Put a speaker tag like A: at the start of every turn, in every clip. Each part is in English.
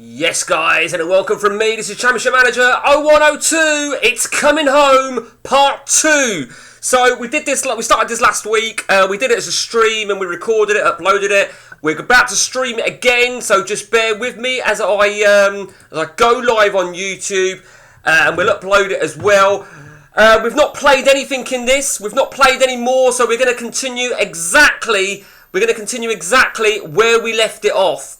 A: Yes, guys, and a welcome from me. This is Championship Manager 0102. It's coming home, part 2. So we did this. We started this last week. We did it as a stream, and we recorded it, uploaded it. We're about to stream it again, so just bear with me as I go live on YouTube, and we'll upload it as well. We've not played anything in this. We've not played any more, so we're going to continue exactly. We're going to continue exactly where we left it off.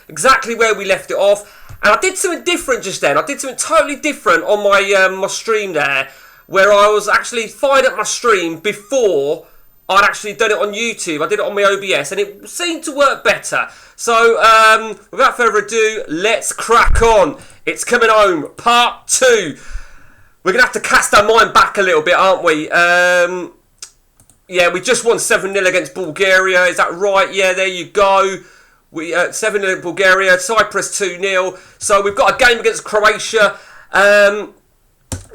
A: Exactly where we left it off, and I did something different just then. I did something totally different on my stream there, where I was actually fired up my stream before I'd actually done it on YouTube. I did it on my OBS, and it seemed to work better. So, without further ado, let's crack on. It's coming home, part 2. We're gonna have to cast our mind back a little bit, aren't we? Yeah, we just won 7-0 against Bulgaria. Is that right? Yeah, there you go. We 7-0 Bulgaria, Cyprus 2-0. So we've got a game against Croatia.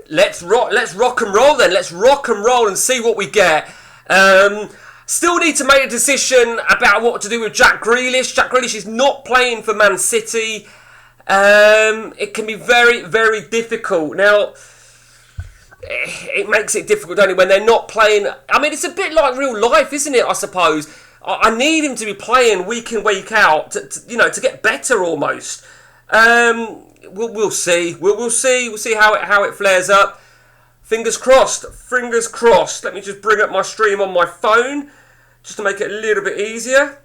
A: Let's rock and roll then. Let's rock and roll and see what we get. Still need to make a decision about what to do with Jack Grealish. Jack Grealish is not playing for Man City. It can be very, very difficult. Now, it makes it difficult, don't it, when they're not playing. I mean, it's a bit like real life, isn't it, I suppose? I need him to be playing week in, week out, to get better almost. We'll see. We'll see. We'll see how it flares up. Fingers crossed. Fingers crossed. Let me just bring up my stream on my phone, just to make it a little bit easier.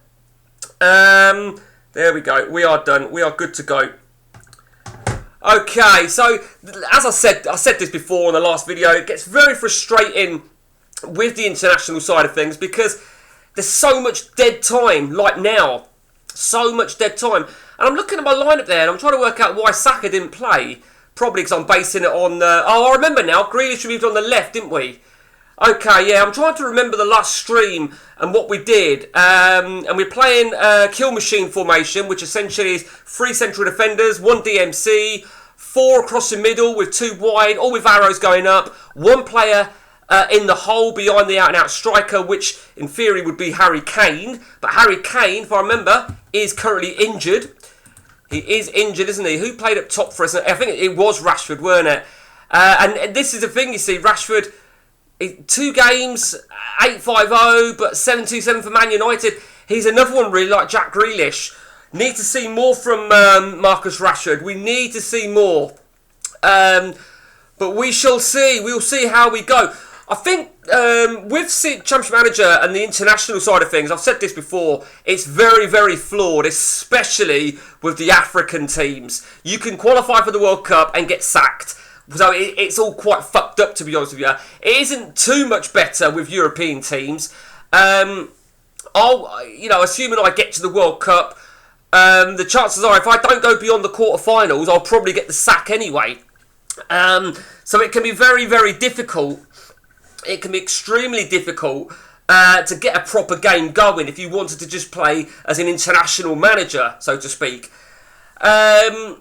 A: There we go. We are done. We are good to go. Okay, so as I said this before in the last video, it gets very frustrating with the international side of things because there's so much dead time, like now. So much dead time. And I'm looking at my lineup there, and I'm trying to work out why Saka didn't play. Probably because I'm basing it on... I remember now. Grealish moved on the left, didn't we? Okay, yeah, I'm trying to remember the last stream and what we did. And we're playing kill machine formation, which essentially is 3 central defenders, 1 DMC, 4 across the middle with 2 wide, all with arrows going up, 1 player... in the hole behind the out-and-out striker, which in theory would be Harry Kane. But Harry Kane, if I remember, is currently injured. He is injured, isn't he? Who played up top for us? I think it was Rashford, weren't it? And this is the thing, you see. Rashford, 2 games, 8-5-0, but 7-2-7 for Man United. He's another one really like Jack Grealish. Need to see more from Marcus Rashford. We need to see more. But we shall see. We'll see how we go. I think with Championship Manager and the international side of things, I've said this before, it's very, very flawed, especially with the African teams. You can qualify for the World Cup and get sacked. So it's all quite fucked up, to be honest with you. It isn't too much better with European teams. Assuming I get to the World Cup, the chances are if I don't go beyond the quarterfinals, I'll probably get the sack anyway. So it can be very, very difficult. It can be extremely difficult to get a proper game going if you wanted to just play as an international manager, so to speak. Now,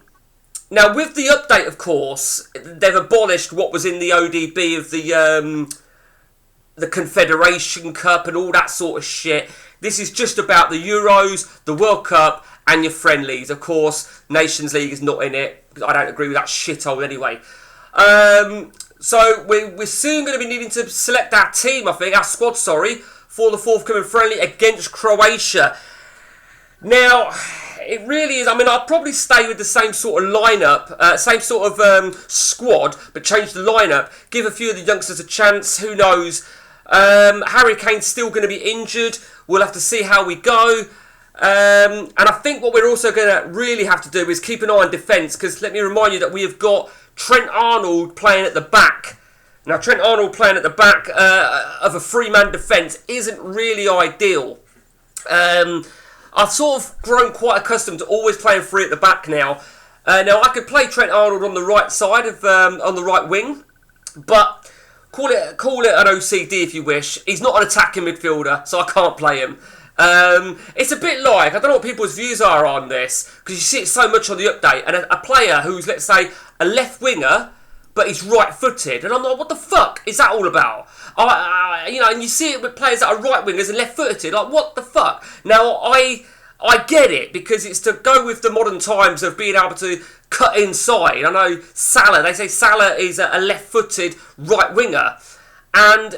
A: with the update, of course, they've abolished what was in the ODB of the Confederation Cup and all that sort of shit. This is just about the Euros, the World Cup, and your friendlies. Of course, Nations League is not in it. I don't agree with that shithole anyway. So we're soon going to be needing to select our team, I think, our squad, for the forthcoming friendly against Croatia. Now, it really is, I mean, I'll probably stay with the same sort of lineup, same sort of squad, but change the lineup, give a few of the youngsters a chance, who knows. Harry Kane's still going to be injured. We'll have to see how we go. And I think what we're also going to really have to do is keep an eye on defence, because let me remind you that we have got Trent Arnold playing at the back. Now, Trent Arnold playing at the back of a 3-man defence isn't really ideal. I've sort of grown quite accustomed to always playing 3 at the back now. Now, I could play Trent Arnold on the right side, on the right wing, but call it an OCD if you wish. He's not an attacking midfielder, so I can't play him. It's a bit like, I don't know what people's views are on this, because you see it so much on the update, and a player who's, let's say, a left winger, but he's right-footed, and I'm like, what the fuck is that all about? And you see it with players that are right wingers and left-footed, like, what the fuck? Now, I I get it, because it's to go with the modern times of being able to cut inside. I know Salah, they say Salah is a left-footed right winger. And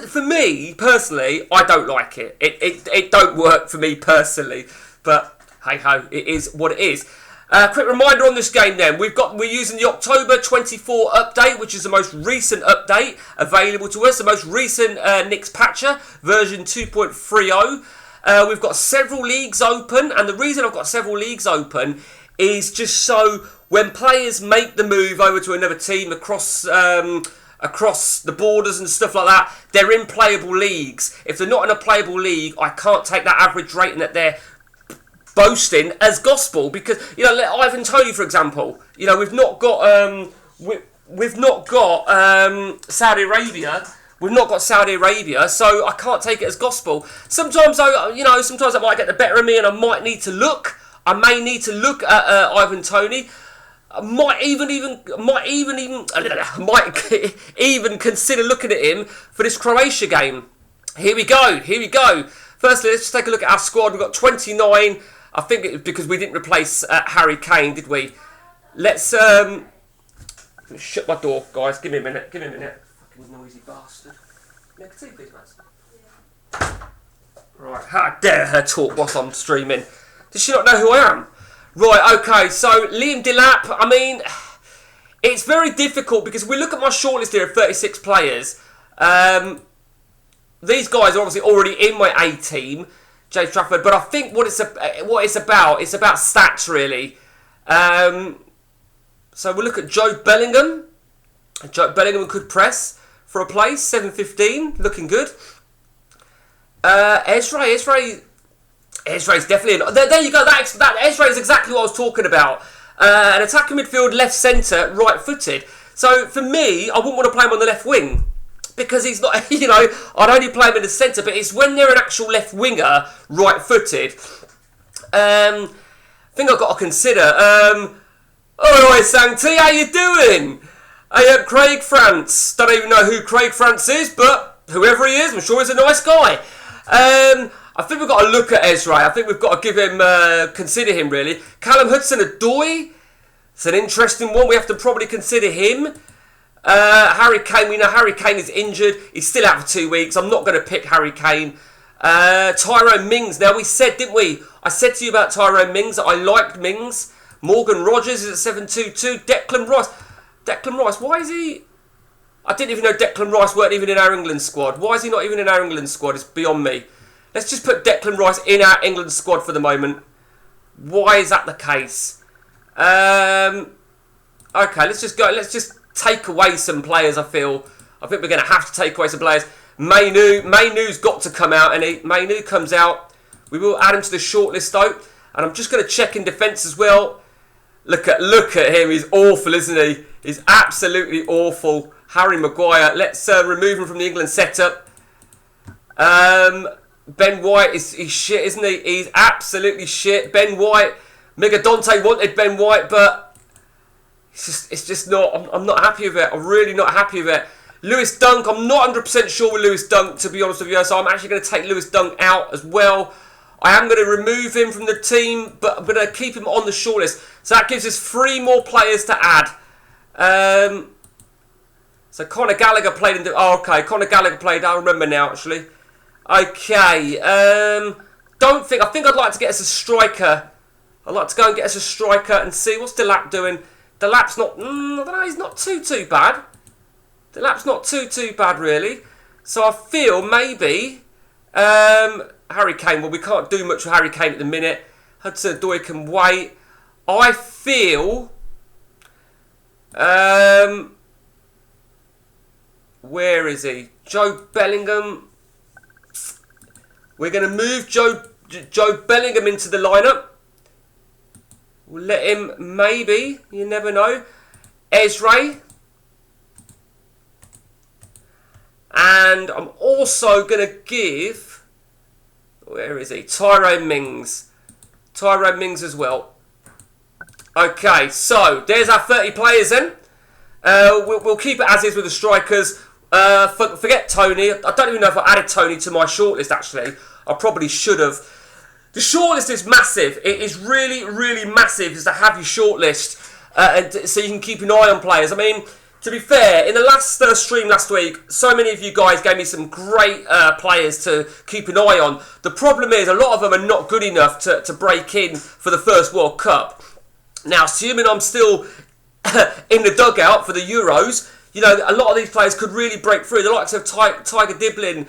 A: for me, personally, I don't like it. It don't work for me personally. But, hey-ho, it is what it is. Quick reminder on this game then. We're using the October 24 update, which is the most recent update available to us. The most recent Nix Patcher, version 2.30. We've got several leagues open, and the reason I've got several leagues open is just so when players make the move over to another team across the borders and stuff like that, they're in playable leagues. If they're not in a playable league, I can't take that average rating that they're boasting as gospel, because Ivan Toney, for example, we've not got Saudi Arabia. We've not got Saudi Arabia, so I can't take it as gospel. Sometimes sometimes it might get the better of me, and I might need to look. I may need to look at Ivan Toney. I might even consider looking at him for this Croatia game. Here we go. Firstly, let's just take a look at our squad. We've got 29. I think it's because we didn't replace Harry Kane, did we? Let's shut my door, guys. Give me a minute. Fucking noisy bastard. Make a tea, please, Matt. Right, how dare her talk whilst I'm streaming? Does she not know who I am? Right, okay, so Liam Delap, I mean, it's very difficult because we look at my shortlist here of 36 players. These guys are obviously already in my A team, James Trafford, but I think what it's about stats, really. So we'll look at Joe Bellingham. Joe Bellingham could press for a place, 7.15, looking good. Ezra's definitely... There you go, that Ezra is exactly what I was talking about. An attacking midfield, left centre, right-footed. So, for me, I wouldn't want to play him on the left wing. Because he's not, I'd only play him in the centre, but it's when they're an actual left winger, right-footed. I think I've got to consider. Alright, Sancti, how you doing? Hey, Craig France. Don't even know who Craig France is, but whoever he is, I'm sure he's a nice guy. I think we've got to look at Ezra. I think we've got to give him, consider him really. Callum Hudson-Odoi, it's an interesting one. We have to probably consider him. Harry Kane, we know Harry Kane is injured. He's still out for 2 weeks. I'm not going to pick Harry Kane. Tyrone Mings. Now we said, didn't we? I said to you about Tyrone Mings that I liked Mings. Morgan Rogers is at 7.22. Declan Rice, why is he... I didn't even know Declan Rice weren't even in our England squad. Why is he not even in our England squad? It's beyond me. Let's just put Declan Rice in our England squad for the moment. Why is that the case? Okay, let's just go. Let's just take away some players, I think we're going to have to take away some players. Mainu's got to come out, and Mainu comes out. We will add him to the shortlist, though. And I'm just going to check in defence as well. Look at him. He's awful, isn't he? He's absolutely awful. Harry Maguire. Let's remove him from the England setup. Ben White he's shit, isn't he? He's absolutely shit. Ben White. Mega Dante wanted Ben White, but it's just not. I'm not happy with it. I'm really not happy with it. Lewis Dunk. I'm not 100% sure with Lewis Dunk, to be honest with you. So I'm actually going to take Lewis Dunk out as well. I am going to remove him from the team, but I'm going to keep him on the shortlist. So that gives us 3 more players to add. So Conor Gallagher played in the... Oh, okay. Conor Gallagher played. I remember now, actually. Okay. I think I'd like to get us a striker. I'd like to go and get us a striker and see what's Delap doing. Delap's not... I don't know. He's not too bad. Delap's not too bad, really. So I feel maybe... Harry Kane. Well, we can't do much with Harry Kane at the minute. Hudson-Odoi can wait. I feel... where is he? Joe Bellingham. We're going to move Joe Bellingham into the lineup. We'll let him, maybe, you never know. Ezra. And I'm also going to give, where is he? Tyrone Mings. Tyrone Mings as well. Okay, so there's our 30 players then. We'll keep it as is with the strikers. Forget Tony. I don't even know if I added Tony to my shortlist, actually. I probably should have. The shortlist is massive. It is really, really massive is to have your shortlist so you can keep an eye on players. I mean, to be fair, in the last stream last week, so many of you guys gave me some great players to keep an eye on. The problem is a lot of them are not good enough to break in for the first World Cup. Now, assuming I'm still in the dugout for the Euros, you know, a lot of these players could really break through. The likes of Tiger Diblin,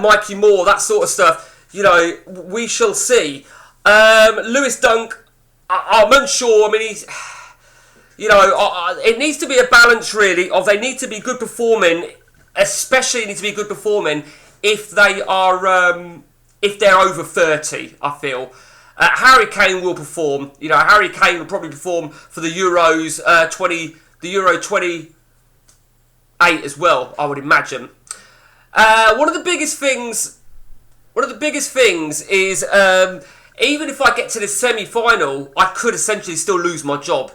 A: Mikey Moore, that sort of stuff. You know, we shall see. Lewis Dunk, I'm unsure. I mean, he's... You know, it needs to be a balance, really, of they need to be good performing, especially need to be good performing if they are, if they're over 30, I feel. Harry Kane will perform. You know, Harry Kane will probably perform for the Euros, the Euro 28 as well, I would imagine. One of the biggest things is, even if I get to the semi-final, I could essentially still lose my job.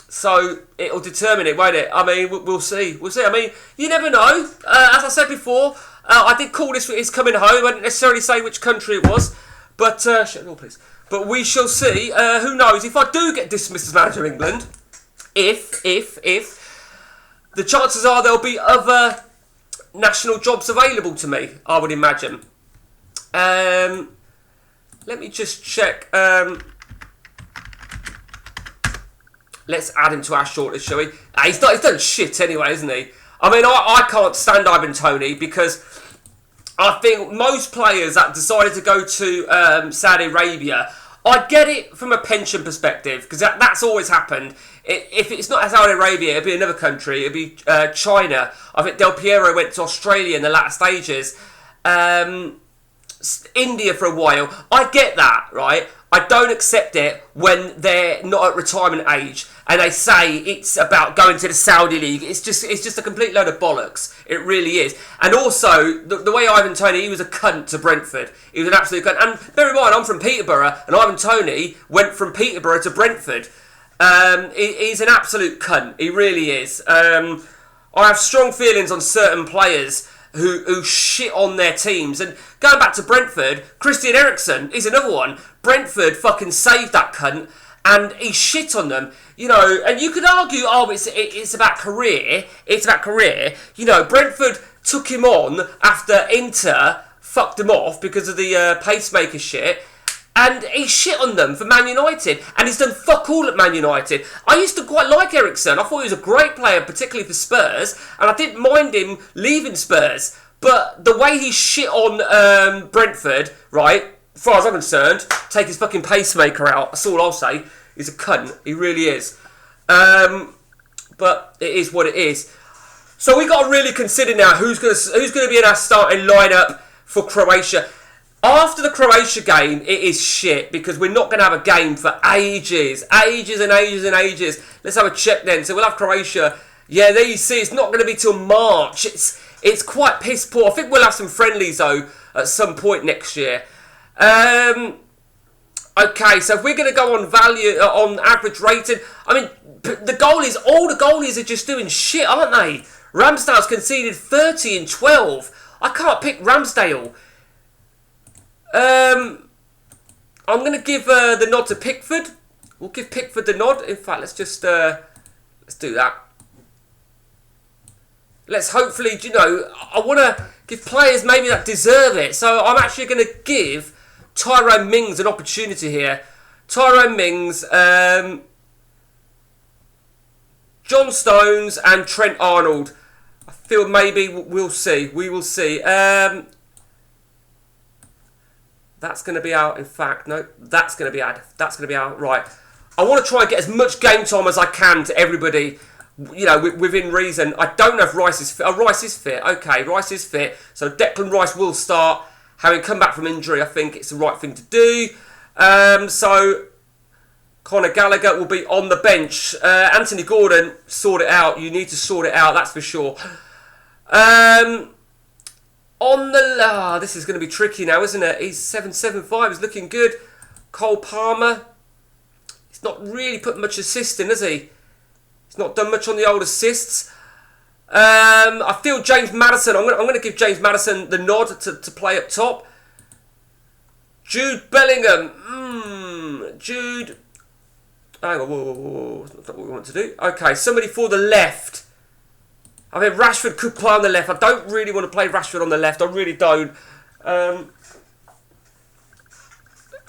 A: So it'll determine it, won't it? I mean, we'll see. We'll see. I mean, you never know. As I said before, I did call this is coming home. I didn't necessarily say which country it was, but shut the door, please. But we shall see. Who knows? If I do get dismissed as manager of England, if the chances are there'll be other national jobs available to me, I would imagine. Let me just check. Let's add him to our shortlist, shall we? He's done shit anyway, isn't he? I mean, I can't stand Ivan Toney because I think most players that decided to go to Saudi Arabia, I get it from a pension perspective because that's always happened. If it's not Saudi Arabia, it'll be another country. It'll be China. I think Del Piero went to Australia in the latter stages. India for a while. I get that, right? I don't accept it when they're not at retirement age and they say it's about going to the Saudi League. It's just a complete load of bollocks. It really is. And also, the way Ivan Toney, he was a cunt to Brentford. He was an absolute cunt. And bear in mind, I'm from Peterborough, and Ivan Toney went from Peterborough to Brentford. He's an absolute cunt. He really is. I have strong feelings on certain players who shit on their teams. And going back to Brentford, Christian Eriksen is another one. Brentford fucking saved that cunt, and he shit on them. You know, and you could argue, oh, it's about career. It's about career. You know, Brentford took him on after Inter fucked him off because of the pacemaker shit. And he shit on them for Man United. And he's done fuck all at Man United. I used to quite like Eriksen. I thought he was a great player, particularly for Spurs. And I didn't mind him leaving Spurs. But the way he shit on Brentford, right, as far as I'm concerned, take his fucking pacemaker out. That's all I'll say. He's a cunt. He really is. But it is what it is. So we got to really consider now who's going to be in our starting lineup for Croatia. After the Croatia game, it is shit because we're not going to have a game for ages. Ages and ages and ages. Let's have a check then. So we'll have Croatia. Yeah, there you see. It's not going to be till March. It's quite piss poor. I think we'll have some friendlies, though, at some point next year. Okay, so if we're going to go on value, on average rating, I mean, all the goalies are just doing shit, aren't they? Ramsdale's conceded 30 and 12. I can't pick Ramsdale. I'm going to give the nod to Pickford. We'll give Pickford the nod. In fact, let's just let's do that. Let's hopefully, you know, I want to give players maybe that deserve it. So I'm actually going to give Tyrone Mings an opportunity here. Tyrone Mings, John Stones and Trent Arnold. I feel maybe we'll see. We will see. That's going to be out. In fact, no, that's going to be out. That's going to be out. Right. I want to try and get as much game time as I can to everybody, you know, within reason. I don't know if Rice is fit. Oh, Rice is fit. Okay, Rice is fit. So Declan Rice will start. Having come back from injury, I think it's the right thing to do. So Conor Gallagher will be on the bench. Anthony Gordon, sort it out. You need to sort it out, that's for sure. This is going to be tricky now, isn't it? He's 7.75. He's looking good. Cole Palmer. He's not really put much assist in, has he? He's not done much on the old assists. I feel James Maddison. I'm going to give James Maddison the nod to play up top. Jude Bellingham. Jude. Hang on, whoa. That's not what we want to do. Okay, somebody for the left. I mean, Rashford could play on the left. I don't really want to play Rashford on the left. I really don't.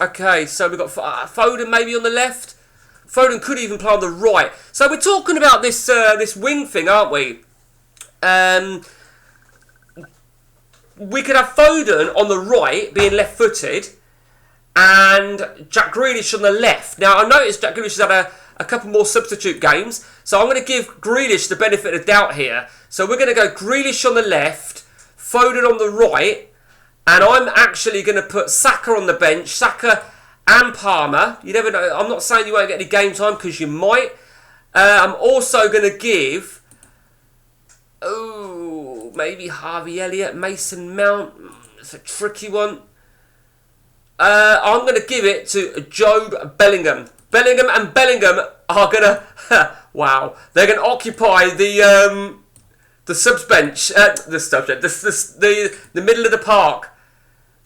A: Okay, so we've got Foden maybe on the left. Foden could even play on the right. So we're talking about this this wing thing, aren't we? We could have Foden on the right, being left-footed, and Jack Grealish on the left. Now, I noticed Jack Grealish has had a couple more substitute games, so I'm going to give Grealish the benefit of doubt here. So we're going to go Grealish on the left, Foden on the right, and I'm actually going to put Saka on the bench, Saka and Palmer. You never know. I'm not saying you won't get any game time, because you might. I'm also going to give... Oh, maybe Harvey Elliott, Mason Mount. It's a tricky one. I'm going to give it to Job Bellingham. Bellingham and Bellingham are going to... wow. They're going to occupy the subs bench. The middle of the park.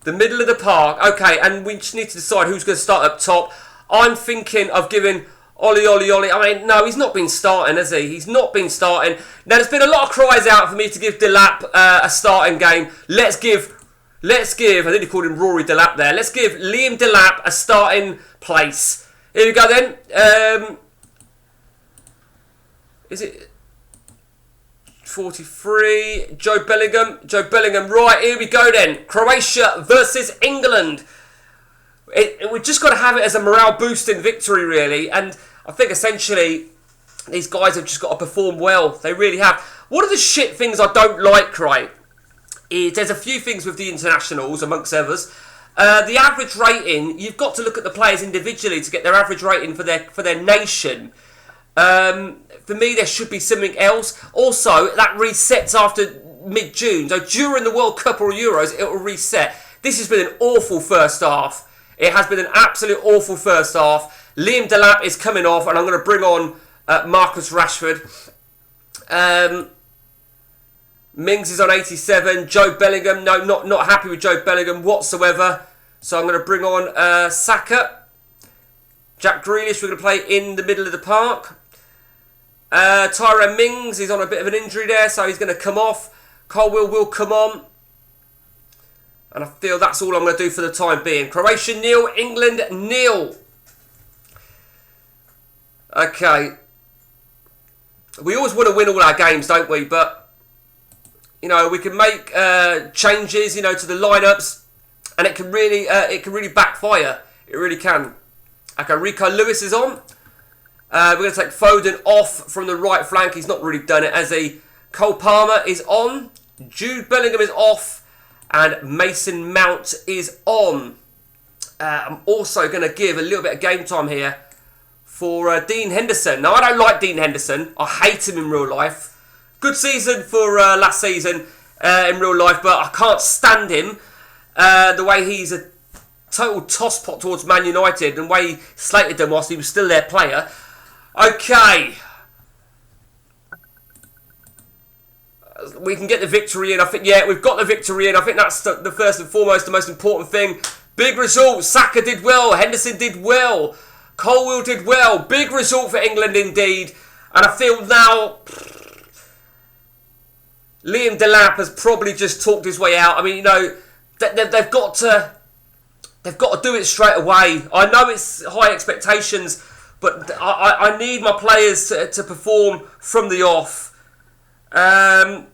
A: The middle of the park. Okay, and we just need to decide who's going to start up top. I'm thinking of giving Ollie. I mean, no, he's not been starting, has he? He's not been starting. Now, there's been a lot of cries out for me to give Delap a starting game. Let's give, I think he called him Rory Delap there. Let's give Liam Delap a starting place. Here we go then. Is it 43? Joe Bellingham. Right, here we go then. Croatia versus England. We've just got to have it as a morale-boosting victory, really. And I think essentially these guys have just got to perform well. They really have. One of the shit things I don't like, right, is there's a few things with the internationals, amongst others. The average rating, you've got to look at the players individually to get their average rating for their nation. For me, there should be something else. Also, that resets after mid-June. So during the World Cup or Euros, it will reset. This has been an awful first half. It has been an absolute awful first half. Liam Delap is coming off, and I'm going to bring on Marcus Rashford. Mings is on 87. Joe Bellingham, no, not happy with Joe Bellingham whatsoever. So I'm going to bring on Saka. Jack Grealish, we're going to play in the middle of the park. Tyrone Mings is on a bit of an injury there, so he's going to come off. Colwill will come on. And I feel that's all I'm going to do for the time being. Croatia 0, England 0. Okay. We always want to win all our games, don't we? But, you know, we can make changes, you know, to the lineups, and it can really backfire. It really can. Okay, Rico Lewis is on. We're going to take Foden off from the right flank. He's not really done it, as he. Cole Palmer is on. Jude Bellingham is off. And Mason Mount is on. I'm also going to give a little bit of game time here for Dean Henderson. Now, I don't like Dean Henderson. I hate him in real life. Good season for last season in real life, but I can't stand him. The way he's a total tosspot towards Man United and the way he slated them whilst he was still their player. Okay. We can get the victory in. I think, yeah, we've got the victory in. I think that's the first and foremost, the most important thing. Big result. Saka did well. Henderson did well. Colwill did well. Big result for England indeed. And I feel now Liam Delap has probably just talked his way out. I mean, you know, they've got to do it straight away. I know it's high expectations, but I need my players to perform from the off. But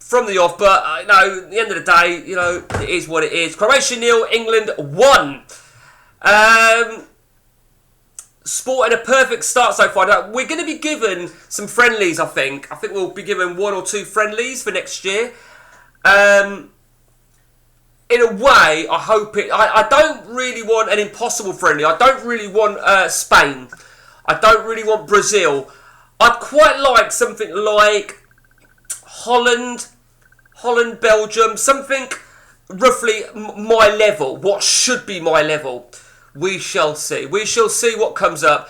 A: you know, at the end of the day, you know, it is what it is. Croatia 0, England 1. Sporting a perfect start so far. Now, we're going to be given some friendlies, I think. I think we'll be given 1 or 2 friendlies for next year. In a way, I hope it... I don't really want an impossible friendly. I don't really want Spain. I don't really want Brazil. I'd quite like something like Holland, Belgium, something roughly my level, what should be my level. We shall see. We shall see what comes up.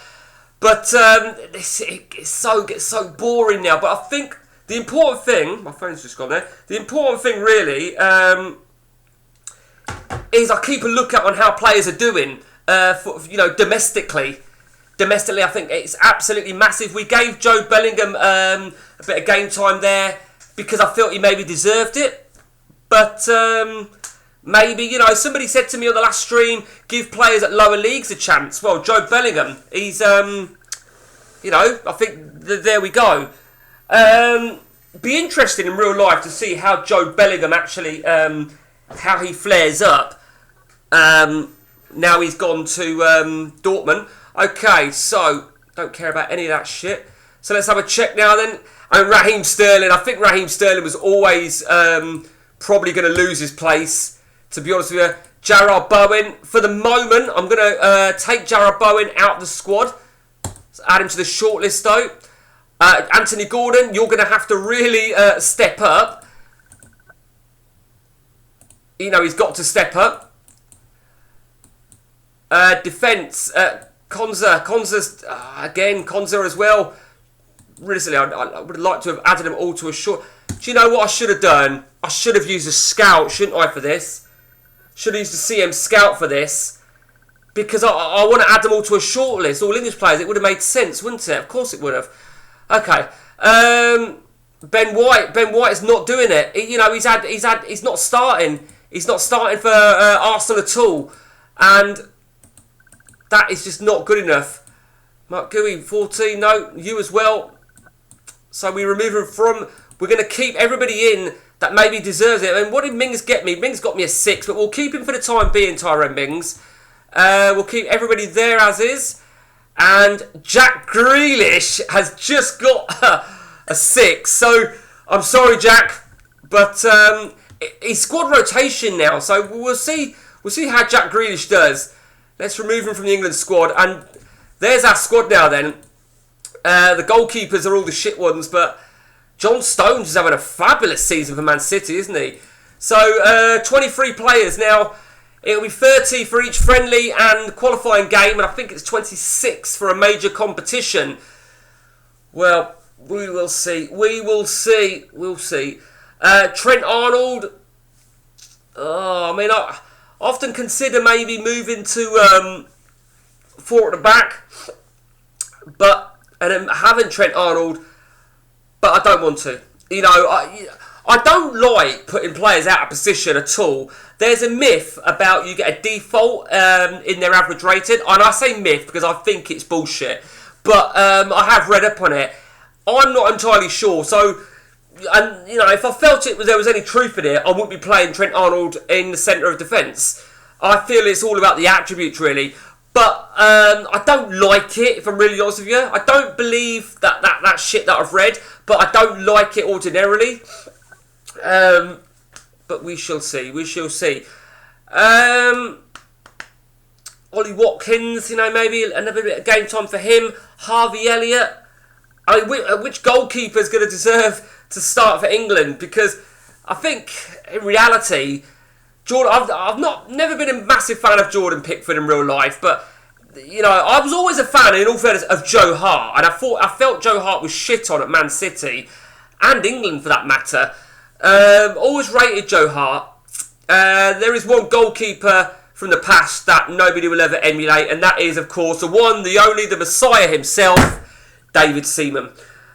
A: But it gets so boring now. But I think the important thing, my phone's just gone there. The important thing really is I keep a lookout on how players are doing, domestically. Domestically, I think it's absolutely massive. We gave Joe Bellingham a bit of game time there because I felt he maybe deserved it. But maybe, somebody said to me on the last stream, give players at lower leagues a chance. Well, Joe Bellingham, he's, I think there we go. Be interesting in real life to see how Joe Bellingham actually, how he flares up. Now he's gone to Dortmund. Okay, so don't care about any of that shit. So let's have a check now then. And Raheem Sterling. I think Raheem Sterling was always probably going to lose his place, to be honest with you. Jarrod Bowen. For the moment, I'm going to take Jarrod Bowen out of the squad. So add him to the shortlist though. Anthony Gordon, you're going to have to really step up. He's got to step up. Defence. Konza's again, Konza as well. Recently, I would like to have added them all to a short. Do you know what I should have done? I should have used a scout, shouldn't I, for this? Should have used a CM scout for this. Because I want to add them all to a short list, all English players. It would have made sense, wouldn't it? Of course it would have. Okay. Ben White. Ben White is not doing it. He's not starting. He's not starting for Arsenal at all. And that is just not good enough. Mark Gooey, 14. No, you as well. So we remove him from... We're going to keep everybody in that maybe deserves it. I mean, what did Mings get me? Mings got me a 6, but we'll keep him for the time being, Tyrone Mings. We'll keep everybody there as is. And Jack Grealish has just got a 6. So, I'm sorry, Jack. But he's squad rotation now. So, we'll see how Jack Grealish does. Let's remove him from the England squad. And there's our squad now then. The goalkeepers are all the shit ones. But John Stones is having a fabulous season for Man City, isn't he? So, 23 players now. It'll be 30 for each friendly and qualifying game, and I think it's 26 for a major competition. Well, we will see. We'll see. Trent Arnold. I often consider maybe moving to 4 at the back, and having Trent Arnold, but I don't want to. I don't like putting players out of position at all. There's a myth about you get a default in their average rating. And I say myth because I think it's bullshit. But I have read up on it. I'm not entirely sure. So, if I felt there was any truth in it, I wouldn't be playing Trent Arnold in the centre of defence. I feel it's all about the attributes, really. But I don't like it, if I'm really honest with you. I don't believe that shit that I've read. But I don't like it ordinarily. But we shall see. Ollie Watkins, maybe another bit of game time for him. Harvey Elliott. Which goalkeeper is going to deserve to start for England? Because I think, in reality, Jordan. I've never been a massive fan of Jordan Pickford in real life, but I was always a fan, in all fairness, of Joe Hart, and I felt Joe Hart was shit on at Man City and England for that matter. Always rated Joe Hart. There is one goalkeeper from the past that nobody will ever emulate, and that is, of course, the one, the only, the Messiah himself, David Seaman.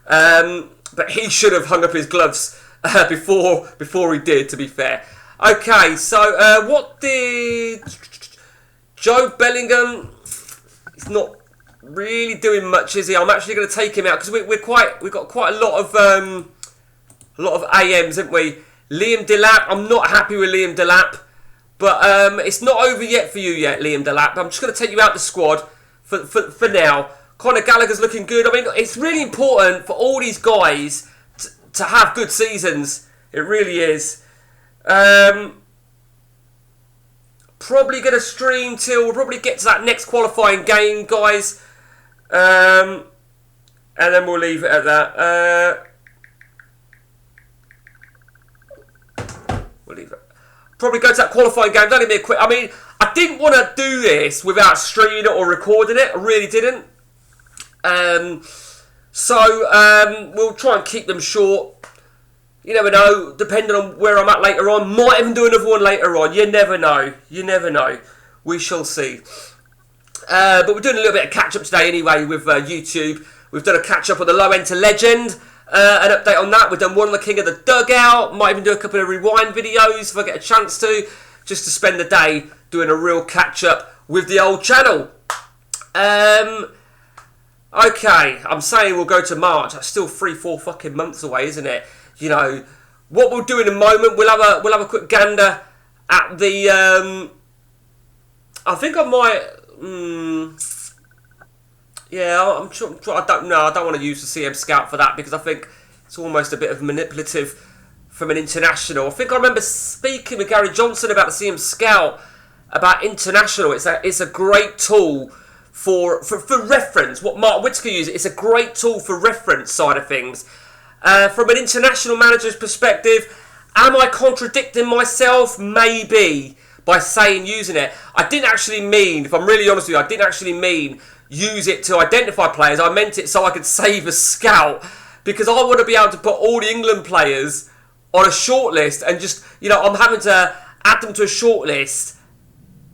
A: But he should have hung up his gloves before he did, to be fair. Okay, so what did Joe Bellingham? He's not really doing much, is he? I'm actually going to take him out because we've got quite a lot of AMs, haven't we? Liam Delap, I'm not happy with Liam Delap. But it's not over yet for you yet, Liam Delap. I'm just going to take you out the squad for now. Conor Gallagher's looking good. I mean, it's really important for all these guys to have good seasons. It really is. Probably going to stream till we'll probably get to that next qualifying game, guys. And then we'll leave it at that. We'll leave it. Probably go to that qualifying game. Don't be a quick. I mean, I didn't want to do this without streaming it or recording it. I really didn't. So we'll try and keep them short. You never know, depending on where I'm at later on. Might even do another one later on. You never know. You never know. We shall see. But we're doing a little bit of catch-up today anyway with YouTube. We've done a catch-up on the low end to legend. An update on that. We've done one on the king of the dugout. Might even do a couple of rewind videos if I get a chance to. Just to spend the day doing a real catch-up with the old channel. Okay, I'm saying we'll go to March. That's still 3-4 fucking months away, isn't it? You know, what we'll do in a moment, we'll have a quick gander at the, I think I might, yeah, I'm sure, I don't know, I don't want to use the CM Scout for that because I think it's almost a bit of manipulative from an international. I think I remember speaking with Gary Johnson about the CM Scout, about international. It's a great tool for reference. What Mark Whitaker uses, it's a great tool for reference side of things. From an international manager's perspective, am I contradicting myself? Maybe, by saying using it. I didn't actually mean, if I'm really honest with you, I didn't actually mean use it to identify players. I meant it so I could save a scout, because I want to be able to put all the England players on a shortlist and just, you know, I'm having to add them to a shortlist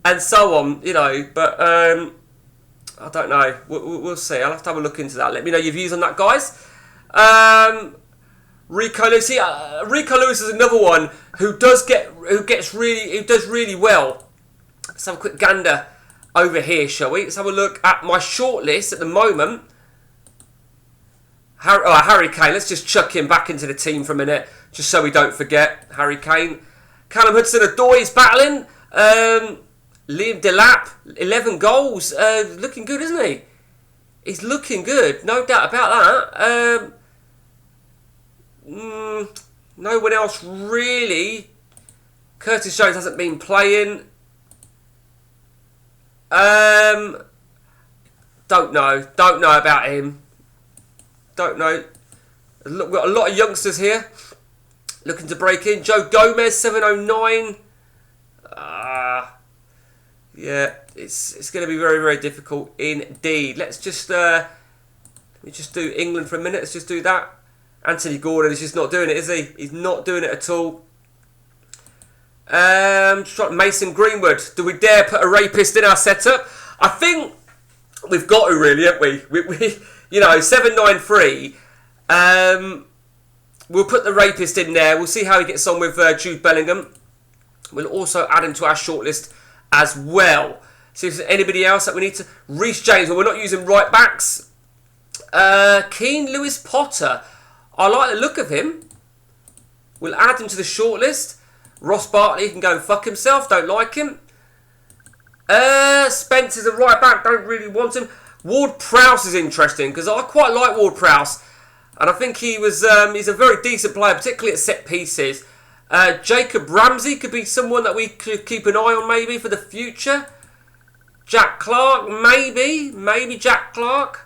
A: and so on, you know, but I don't know. We'll see. I'll have to have a look into that. Let me know your views on that, guys. Rico Lewis. Rico Lewis is another one who does really well. Let's have a quick gander over here, shall we? Let's have a look at my shortlist at the moment. Harry Kane. Let's just chuck him back into the team for a minute, just so we don't forget Harry Kane. Callum Hudson-Odoi is battling. Liam Delap, 11 goals. Looking good, isn't he? He's looking good, no doubt about that. No one else really. Curtis Jones hasn't been playing. Don't know about him. Don't know. We've got a lot of youngsters here looking to break in. Joe Gomez, 709. Yeah, it's going to be very, very difficult indeed. Let's just let me just do England for a minute. Let's just do that. Anthony Gordon is just not doing it, is he? He's not doing it at all. Mason Greenwood. Do we dare put a rapist in our setup? I think we've got to, really, haven't we? We you know, 793. We'll put the rapist in there. We'll see how he gets on with Jude Bellingham. We'll also add him to our shortlist as well. See if there's anybody else that we need to. Reece James. Well, we're not using right backs. Keane Lewis Potter. I like the look of him. We'll add him to the shortlist. Ross Bartley can go and fuck himself. Don't like him. Spencer's a right back. Don't really want him. Ward Prowse is interesting because I quite like Ward Prowse, and I think he was. He's a very decent player, particularly at set pieces. Jacob Ramsey could be someone that we could keep an eye on maybe for the future. Jack Clark, maybe Jack Clark.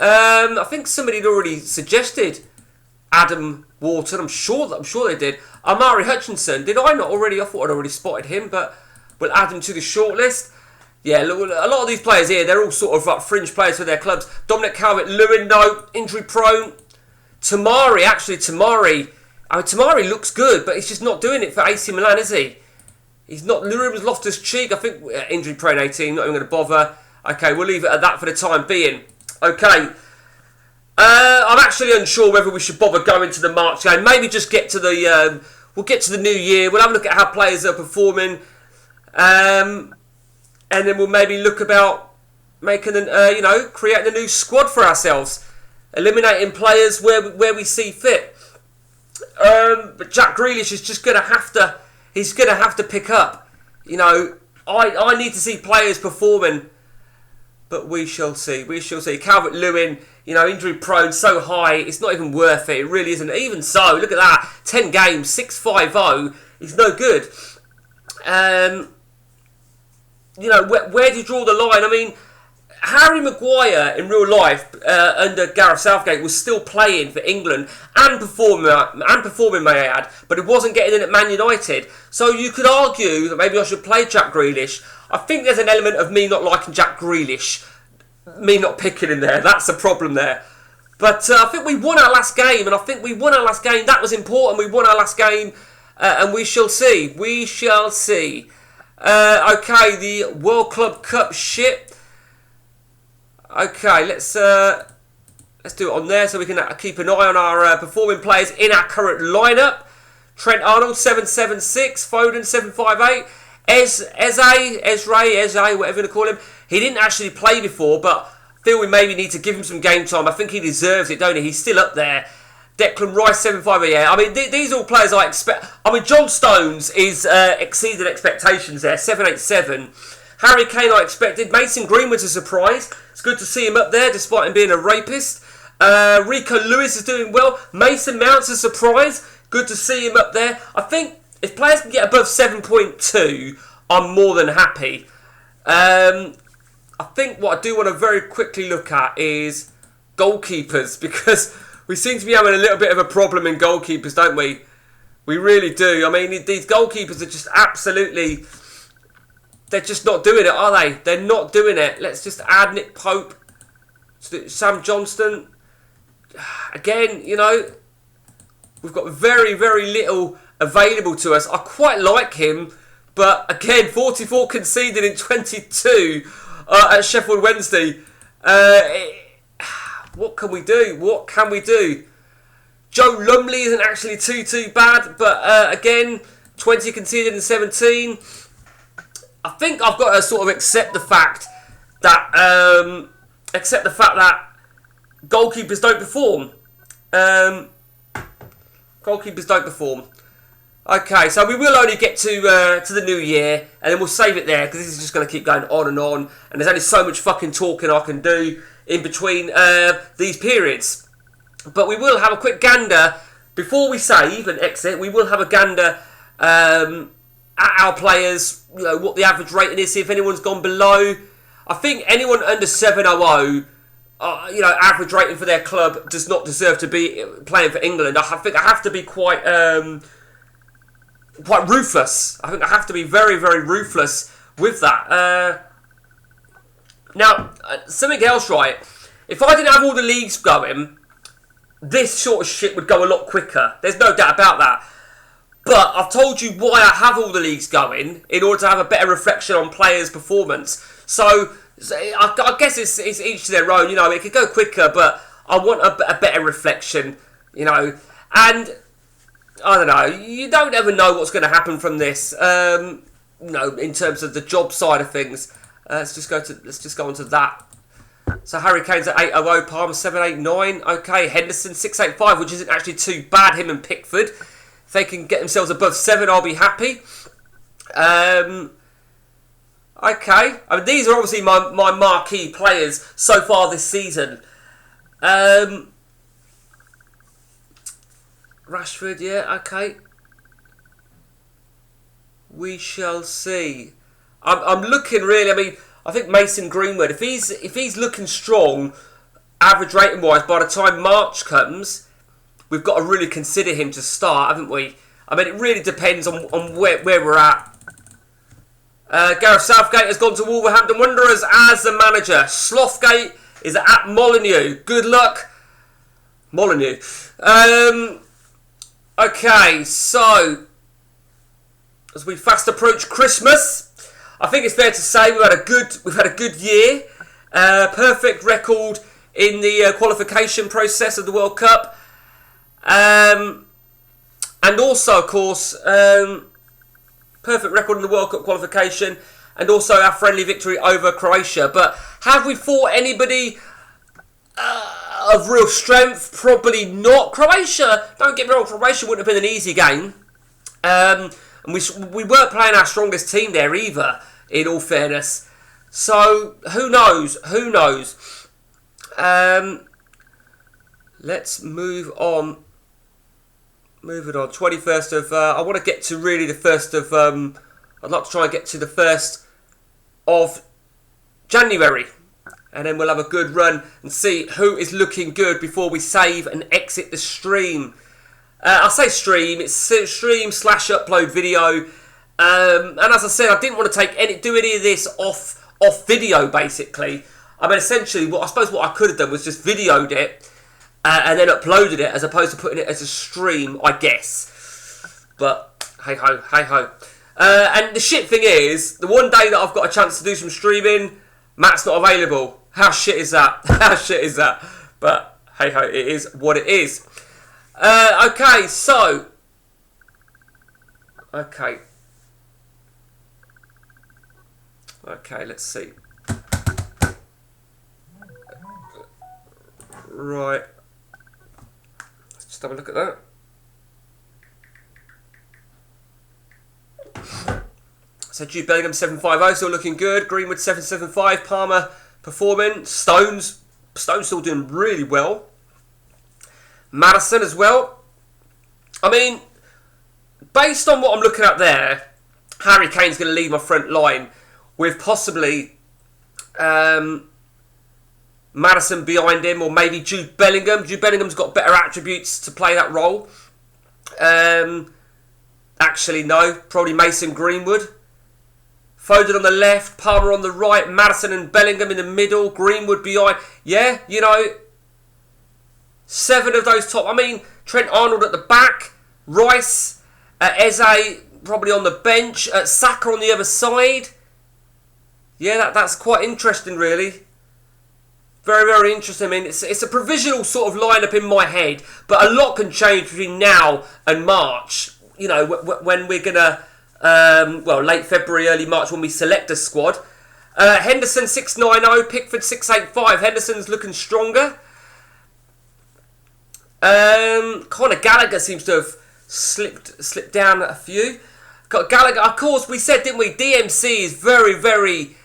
A: I think somebody had already suggested Adam Wharton. I'm sure they did. Amari Hutchinson, did I not already? I thought I'd already spotted him, but we'll add him to the shortlist. Yeah, look, a lot of these players here, they're all sort of like fringe players for their clubs. Dominic Calvert-Lewin, no, injury prone. Tamari looks good, but he's just not doing it for AC Milan, is he? He's not. Ruben Loftus-Cheek, I think, injury prone 18, not even going to bother. Okay, we'll leave it at that for the time being. Okay. I'm actually unsure whether we should bother going to the March game. Maybe just get to the. We'll get to the new year. We'll have a look at how players are performing, and then we'll maybe look about making creating a new squad for ourselves, eliminating players where we see fit. But Jack Grealish is just going to have to. He's going to have to pick up. You know, I need to see players performing. But we shall see. We shall see. Calvert-Lewin, you know, injury prone, so high, it's not even worth it. It really isn't. Even so, look at that. 10 games, 6-5-0. He's no good. You know, where do you draw the line? I mean, Harry Maguire in real life under Gareth Southgate was still playing for England and performing, may I add, but he wasn't getting in at Man United. So you could argue that maybe I should play Jack Grealish. I think there's an element of me not liking Jack Grealish, me not picking him there. That's the problem there. But I think we won our last game, and I think we won our last game. That was important. We won our last game, and we shall see. We shall see. Okay, the World Club Cup shit. Okay, let's do it on there so we can keep an eye on our performing players in our current lineup. Trent Arnold 776, Foden 758, Eze, whatever you want to call him. He didn't actually play before, but I feel we maybe need to give him some game time. I think he deserves it, don't he? He's still up there. Declan Rice 758. I mean, these are all players I expect. I mean, John Stones is exceeded expectations there, 787. Harry Kane I expected. Mason Greenwood's a surprise. It's good to see him up there despite him being a rapist. Rico Lewis is doing well. Mason Mount's a surprise. Good to see him up there. I think if players can get above 7.2, I'm more than happy. I think what I do want to very quickly look at is goalkeepers, because we seem to be having a little bit of a problem in goalkeepers, don't we? We really do. I mean, these goalkeepers are just absolutely... They're just not doing it, are they? They're not doing it. Let's just add Nick Pope, Sam Johnston. Again, you know, we've got very, very little available to us. I quite like him, but again, 44 conceded in 22 at Sheffield Wednesday. What can we do? What can we do? Joe Lumley isn't actually too bad, but again, 20 conceded in 17. I think I've got to sort of accept the fact that goalkeepers don't perform. Goalkeepers don't perform. Okay, so we will only get to the new year, and then we'll save it there, because this is just going to keep going on, and there's only so much fucking talking I can do in between these periods. But we will have a quick gander before we save and exit. We will have a gander at our players, you know, what the average rating is, see if anyone's gone below. I think anyone under 700, you know, average rating for their club does not deserve to be playing for England. I think I have to be quite ruthless. I think I have to be very, very ruthless with that. Now, something else, right? If I didn't have all the leagues going, this sort of shit would go a lot quicker. There's no doubt about that. But I've told you why I have all the leagues going, in order to have a better reflection on players' performance. So I guess it's each to their own. You know, it could go quicker, but I want a better reflection. You know, and I don't know. You don't ever know what's going to happen from this. You know, in terms of the job side of things. Let's just go on to that. So Harry Kane's at 800, Palmer 789. Okay, Henderson 685, which isn't actually too bad. Him and Pickford. If they can get themselves above 7, I'll be happy. Okay. I mean, these are obviously my marquee players so far this season. Rashford, yeah, okay. We shall see. I'm looking really. I mean, I think Mason Greenwood, if he's looking strong, average rating wise, by the time March comes, we've got to really consider him to start, haven't we? I mean, it really depends on where we're at. Gareth Southgate has gone to Wolverhampton Wanderers as the manager. Slothgate is at Molineux. Good luck, Molineux. Okay, so as we fast approach Christmas, I think it's fair to say we've had a good year. Perfect record in the qualification process of the World Cup. And also, of course, perfect record in the World Cup qualification, and also our friendly victory over Croatia. But have we fought anybody of real strength? Probably not. Croatia, don't get me wrong, Croatia wouldn't have been an easy game. And we weren't playing our strongest team there either, in all fairness. So, who knows? Who knows? Let's move on. Moving on, 21st of... I want to get to really the 1st of... I'd like to try and get to the 1st of January. And then we'll have a good run and see who is looking good before we save and exit the stream. I'll say stream. It's stream/upload video. And as I said, I didn't want to do any of this off video, basically. I mean, essentially, what I could have done was just videoed it. and then uploaded it as opposed to putting it as a stream, I guess. But hey ho, hey ho. And the shit thing is, the one day that I've got a chance to do some streaming, Matt's not available. How shit is that? How shit is that? But hey ho, it is what it is. Okay, so. Okay, let's see. Right. Let's just have a look at that. So Jude Bellingham 750, still looking good. Greenwood 775. Palmer performing. Stones still doing really well. Maddison as well. I mean, based on what I'm looking at there, Harry Kane's going to lead my front line with possibly Maddison behind him, or maybe Jude Bellingham. Jude Bellingham's got better attributes to play that role. Actually, no. Probably Mason Greenwood. Foden on the left, Palmer on the right, Maddison and Bellingham in the middle, Greenwood behind. Yeah, you know, 7 of those top. I mean, Trent Arnold at the back, Rice, Eze probably on the bench, Saka on the other side. Yeah, that's quite interesting, really. Very, very interesting. I mean, it's a provisional sort of lineup in my head, but a lot can change between now and March. You know, when we're gonna, late February, early March, when we select a squad. Henderson 690, Pickford 685. Henderson's looking stronger. Conor Gallagher seems to have slipped down a few. Got Gallagher, of course, we said, didn't we? DMC is very, very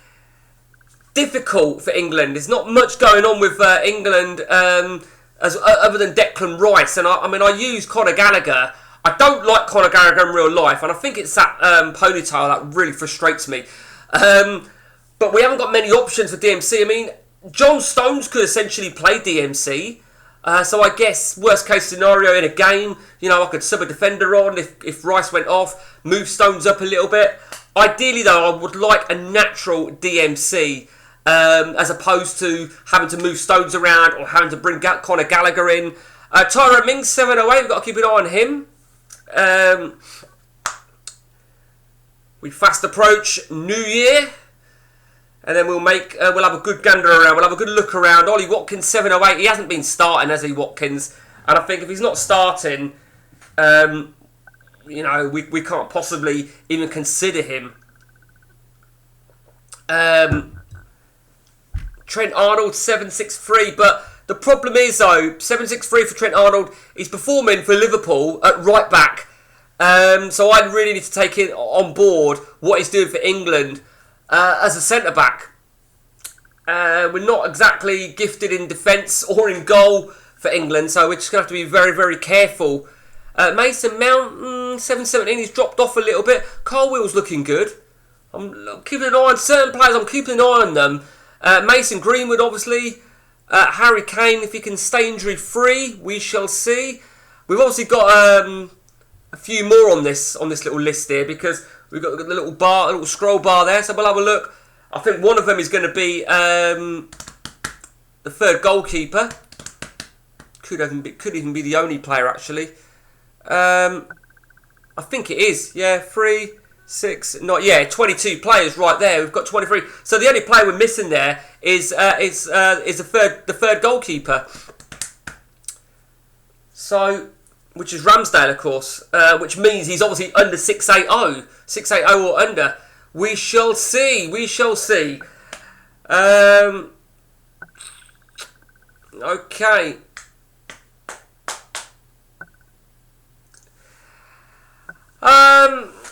A: difficult for England. There's not much going on with England other than Declan Rice. And I use Conor Gallagher. I don't like Conor Gallagher in real life, and I think it's that ponytail that really frustrates me. But we haven't got many options for DMC. I mean, John Stones could essentially play DMC. So I guess worst case scenario in a game, you know, I could sub a defender on if Rice went off, move Stones up a little bit. Ideally, though, I would like a natural DMC as opposed to having to move Stones around or having to bring Conor Gallagher in. Tyrone Mings 708, we've got to keep an eye on him. We fast approach New Year, and then we'll have a good gander around. We'll have a good look around. Ollie Watkins 708. He hasn't been starting, has he, Watkins? And I think if he's not starting, you know, we can't possibly even consider him. Trent Arnold 763, but the problem is, though, 763 for Trent Arnold. He's performing for Liverpool at right back. So I really need to take it on board what he's doing for England as a centre-back. We're not exactly gifted in defence or in goal for England, so we're just going to have to be very, very careful. Mason Mount, 717, he's dropped off a little bit. Carl Will's looking good. I'm keeping an eye on certain players, I'm keeping an eye on them. Mason Greenwood, obviously. Harry Kane, if he can stay injury-free, we shall see. We've obviously got a few more on this little list here, because we've got the little scroll bar there, so we'll have a look. I think one of them is going to be the third goalkeeper. Could even be the only player, actually. I think it is. Yeah, 3, 6, 22 players right there. We've got 23. So the only player we're missing there is the third goalkeeper. So, which is Ramsdale, of course, which means he's obviously under 680. 680 or under. We shall see. We shall see. Okay.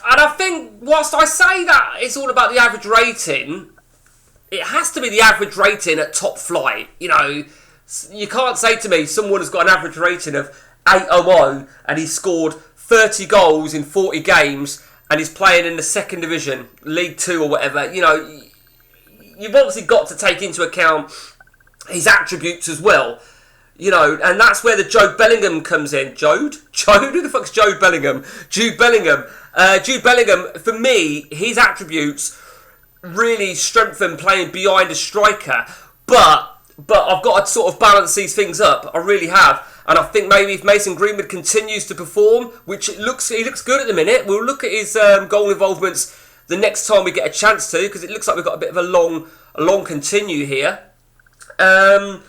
A: And I think, whilst I say that it's all about the average rating, it has to be the average rating at top flight. You know, you can't say to me someone has got an average rating of 800 and he's scored 30 goals in 40 games and he's playing in the second division, League 2 or whatever. You know, you've obviously got to take into account his attributes as well. You know, and that's where the Jude Bellingham comes in. Jude? Who the fuck's Jude Bellingham? Jude Bellingham. Jude Bellingham, for me, his attributes really strengthen playing behind a striker. But But I've got to sort of balance these things up. I really have. And I think maybe if Mason Greenwood continues to perform, which he looks good at the minute, we'll look at his goal involvements the next time we get a chance to, because it looks like we've got a bit of a long continue here. Then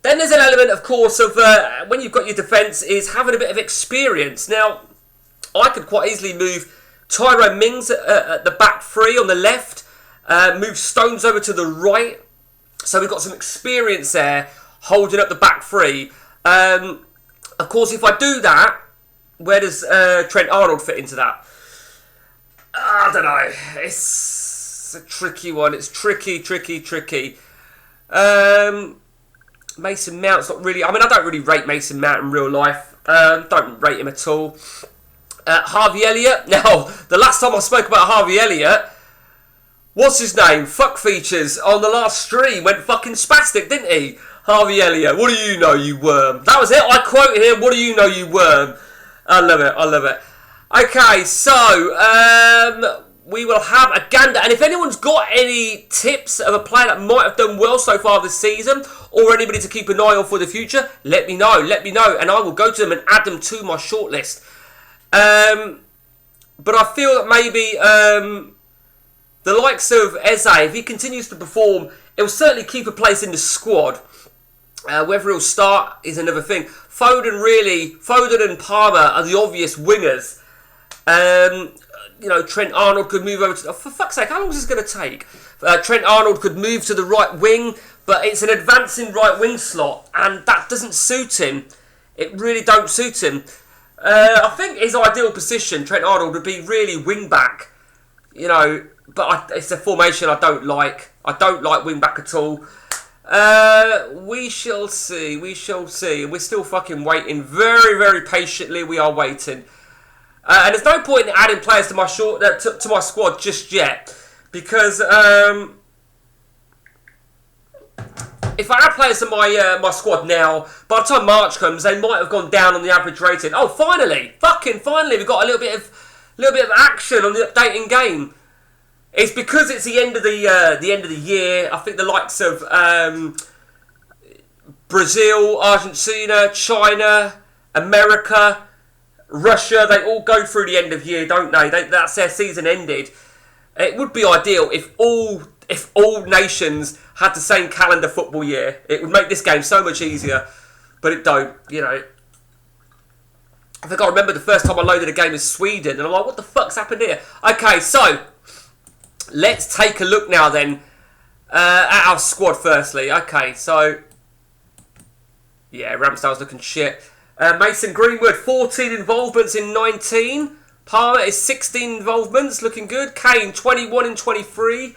A: there's an element, of course, of when you've got your defence, is having a bit of experience. Now, I could quite easily move Tyrone Mings at the back three on the left, move Stones over to the right. So we've got some experience there holding up the back three. Of course, if I do that, where does Trent Arnold fit into that? I don't know. It's a tricky one. It's tricky. Mason Mount's not really... I mean, I don't really rate Mason Mount in real life. Don't rate him at all. Harvey Elliott. Now, the last time I spoke about Harvey Elliott, what's his name? Fuck Features on the last stream went fucking spastic, didn't he? Harvey Elliott. What do you know, you worm? That was it. I quoted him. What do you know, you worm? I love it. Okay, so we will have a gander. And if anyone's got any tips of a player that might have done well so far this season, or anybody to keep an eye on for the future, let me know. And I will go to them and add them to my shortlist. But I feel that maybe the likes of Eze, if he continues to perform, it will certainly keep a place in the squad. Whether he'll start is another thing. Foden and Palmer are the obvious wingers. Trent Arnold could move over to... for fuck's sake, how long is this going to take? Trent Arnold could move to the right wing, but it's an advancing right wing slot, and that doesn't suit him. It really don't suit him. I think his ideal position, Trent Arnold, would be really wing back. But it's a formation I don't like. I don't like wing back at all. We shall see. We're still fucking waiting. Very, very patiently we are waiting. And there's no point in adding players to my to my squad just yet, because if I add players to my squad now, by the time March comes, they might have gone down on the average rating. Oh, finally, we've got a little bit of action on the updating game. It's because it's the end of the year. I think the likes of Brazil, Argentina, China, America, Russia, they all go through the end of year, don't they? That's their season ended. It would be ideal if all nations had the same calendar football year. It would make this game so much easier, but it don't. I think I remember the first time I loaded a game in Sweden, and I'm like, what the fuck's happened here? Okay, so let's take a look now then at our squad firstly. Okay, so yeah, Ramsdale's looking shit. Mason Greenwood, 14 involvements in 19. Palmer is 16 involvements, looking good. Kane, 21 in 23.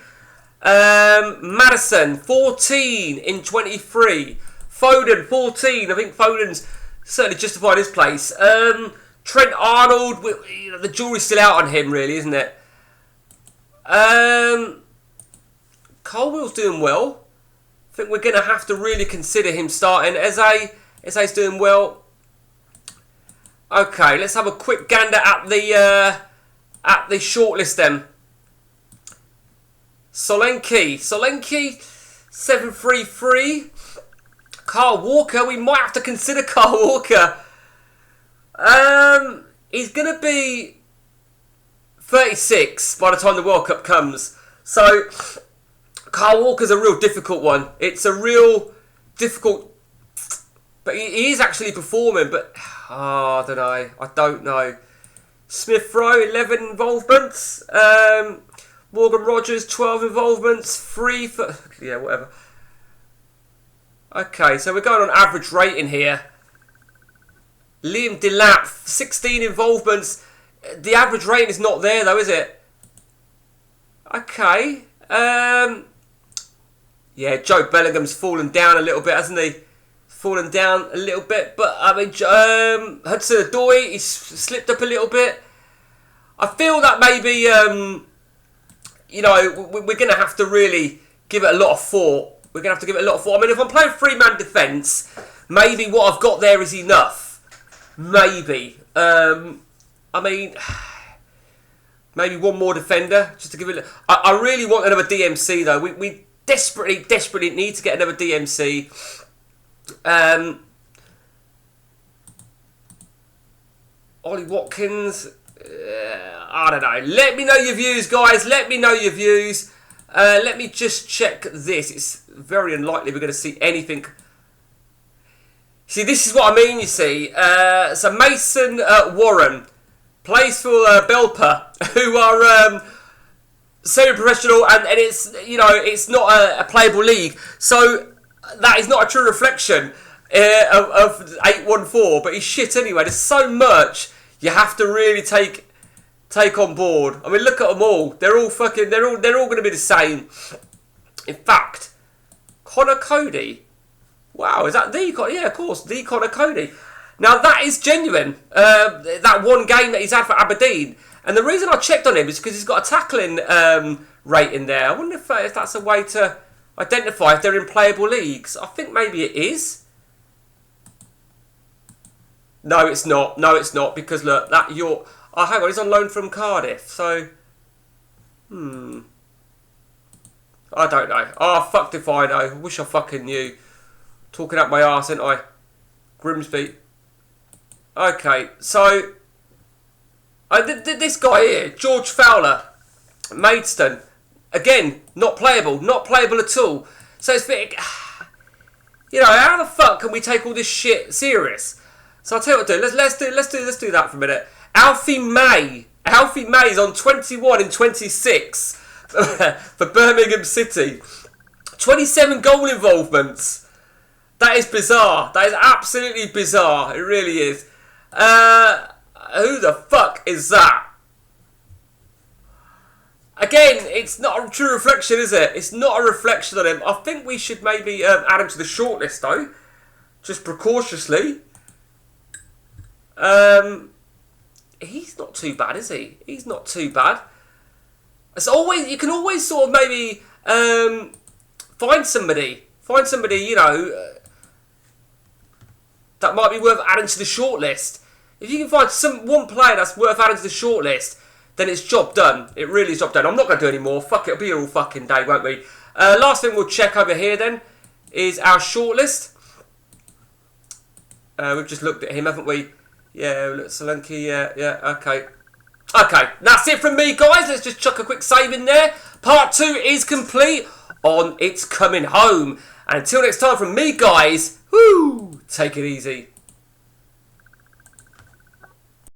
A: Maddison, 14 in 23. Foden, 14. I think Foden's certainly justified his place. Trent Arnold, the jury's still out on him, really, isn't it? Colwell's doing well. I think we're going to have to really consider him starting. Eze's doing well. Okay, let's have a quick gander at the shortlist then. Solanke, 733. Carl Walker, we might have to consider Carl Walker. He's going to be 36 by the time the World Cup comes. So, Carl Walker's a real difficult one. It's a real difficult... But he is actually performing, but... I don't know. Smith Rowe, 11 involvements. Morgan Rogers, 12 involvements. 3 for... Yeah, whatever. Okay, so we're going on average rating here. Liam Delap, 16 involvements. The average rating is not there, though, is it? Okay. Yeah, Joe Bellingham's fallen down a little bit, hasn't he? Fallen down a little bit, but I mean, Hudson-Odoi, he's slipped up a little bit. I feel that maybe, we're going to have to really give it a lot of thought. I mean, if I'm playing three-man defence, maybe what I've got there is enough. Maybe. Maybe one more defender, just to give it... I really want another DMC, though. desperately need to get another DMC. Ollie Watkins, I don't know. Let me know your views, guys. Let me know your views. Let me just check this. It's very unlikely we're going to see anything. See, this is what I mean, you see. So Mason Warren plays for Belper, who are semi-professional, and it's, you know, it's not a playable league. So that is not a true reflection of 814, but he's shit anyway. There's so much you have to really take on board. I mean, look at them all. They're all going to be the same. In fact, Connor Cody. Wow, is that the Connor? Yeah, of course, the Connor Cody. Now that is genuine. That one game that he's had for Aberdeen, and the reason I checked on him is because he's got a tackling rating there. I wonder if that's a way to identify if they're in playable leagues. I think maybe it is. No, it's not. No, it's not, because look, that York. Oh, hang on, he's on loan from Cardiff, so I don't know. Oh, fucked if I know. I wish I fucking knew. Talking up my arse, ain't I? Grimsby. Okay, so this guy here, George Fowler, Maidstone, again, not playable at all. So it's you know, how the fuck can we take all this shit serious? So I'll tell you what to do. Let's do that for a minute. Alfie May is on 21 in 26 for Birmingham City. 27 goal involvements. That is bizarre. That is absolutely bizarre. It really is. Who the fuck is that? Again, it's not a true reflection, is it? It's not a reflection on him. I think we should maybe add him to the shortlist, though. Just precautiously. He's not too bad, is he? He's not too bad. It's always, you can always sort of maybe find somebody, you know, that might be worth adding to the shortlist. If you can find one player that's worth adding to the shortlist, then it's job done. It really is job done. I'm not going to do any more. Fuck it, it'll be here all fucking day, won't we? Last thing we'll check over here then is our shortlist. We've just looked at him, haven't we? Yeah, look, Solanke, yeah, okay. Okay, that's it from me, guys. Let's just chuck a quick save in there. Part 2 is complete on It's Coming Home. And until next time from me, guys, whoo, take it easy.